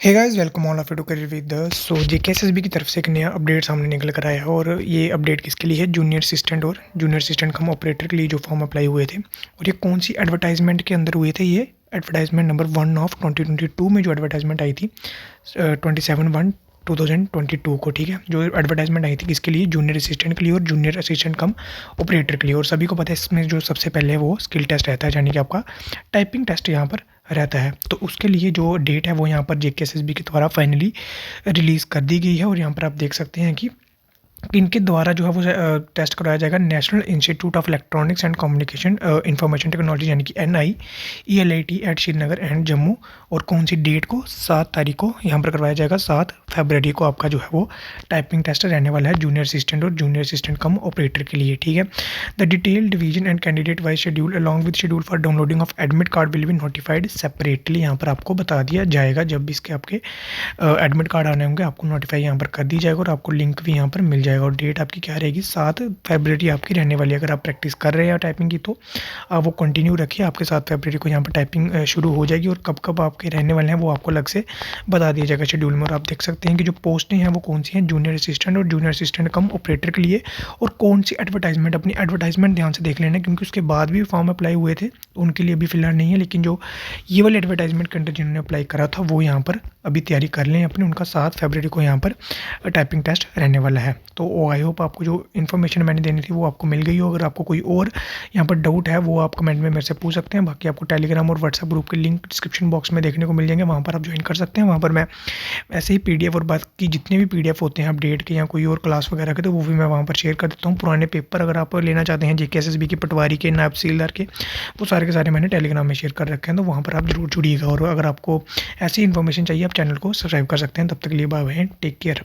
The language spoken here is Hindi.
Hey guys welcome all of you to career with so JKSSB की तरफ से एक नया अपडेट सामने निकल कर आया है और ये अपडेट किसके लिए है जूनियर असिस्टेंट और जूनियर असिस्टेंट कम ऑपरेटर के लिए जो फॉर्म अप्लाई हुए थे और ये कौन सी एडवर्टाइजमेंट के अंदर हुए थे। ये एडवर्टाइजमेंट नंबर 1 ऑफ 2022 में जो एडवर्टाइजमेंट आई थी 27/1/2022 को, ठीक है। जो एडवर्टाइजमेंट आई थी किसके लिए, जूनियर असिस्टेंट के लिए और जूनियर असिस्टेंट कम ऑपरेटर के लिए। और सभी को पता है इसमें जो सबसे पहले वो स्किल टेस्ट रहता है, यानी कि आपका टाइपिंग टेस्ट यहाँ पर रहता है। तो उसके लिए जो डेट है वो यहाँ पर जेकेएसएसबी के द्वारा फाइनली रिलीज़ कर दी गई है और यहाँ पर आप देख सकते हैं कि इनके द्वारा जो है वो टेस्ट कराया जाएगा national institute of electronics and communication information technology यानी कि NIELIT at Srinagar and Jammu. और कौन सी डेट को, 7 तारीख को यहाँ पर करवाया जाएगा। 7 फरवरी को आपका जो है वो टाइपिंग टेस्ट रहने वाला है जूनियर असिस्टेंट और जूनियर असिस्टेंट कम ऑपरेटर के लिए, ठीक है। The detail division and candidate wise schedule along with schedule for downloading of admit card will be notified separately. यहाँ पर आपको बता दिया जाएगा जब भी इसके आपके एडमिट कार्ड आने होंगे आपको नोटिफाई यहाँ पर कर दी जाएगा और आपको लिंक भी यहाँ पर मिल जाएगा। और डेट आपकी क्या रहेगी, 7 फरवरी आपकी रहने वाली है। अगर आप प्रैक्टिस कर रहे हैं टाइपिंग की तो आप वो कंटिन्यू रखिए, आपके 7 फरवरी को यहाँ पर टाइपिंग शुरू हो जाएगी। और कब कब आपके रहने वाले हैं वो आपको अलग से बता दिया जाएगा शेड्यूल में। और आप देख सकते हैं कि जो पोस्टें हैं वो कौन सी हैं, जूनियर असिस्टेंट और जूनियर असिस्टेंट कम ऑपरेटर के लिए। और कौन सी एडवर्टाइजमेंट, अपनी एडवर्टाइजमेंट ध्यान से देख लेना क्योंकि उसके बाद भी फॉर्म अप्लाई हुए थे तो उनके लिए अभी फिलहाल नहीं है। लेकिन जो ये वाली एडवर्टाइजमेंट के अंदर जिन्होंने अप्लाई करा था वो यहाँ पर अभी तैयारी कर लें अपनी, उनका 7 फरवरी को यहाँ पर टाइपिंग टेस्ट रहने वाला है। तो आई होप आपको जो इन्फॉर्मेशन मैंने देनी थी वो आपको मिल गई हो। अगर आपको कोई और यहाँ पर डाउट है वो आप कमेंट में मेरे से पूछ सकते हैं। बाकी आपको टेलीग्राम और व्हाट्सएप ग्रुप के लिंक डिस्क्रिप्शन बॉक्स में देखने को मिल जाएंगे, वहाँ पर आप ज्वाइन कर सकते हैं। वहाँ पर मैं ऐसे ही PDF और बाकी जितने भी PDF होते हैं अपडेट के या कोई और क्लास वगैरह के, तो वो भी मैं वहाँ पर शेयर कर देता हूँ। पुराने पेपर अगर आप लेना चाहते हैं जेकेएसएसबी के, पटवारी के, नायब तहसीलदार के, वो सारे के सारे मैंने टेलीग्राम में शेयर कर रखे हैं, तो वहाँ पर आप जरूर जुड़िएगा। और अगर आपको ऐसी इन्फॉर्मेशन चाहिए आप चैनल को सब्सक्राइब कर सकते हैं। तब तक के लिए बाय बाय, टेक केयर।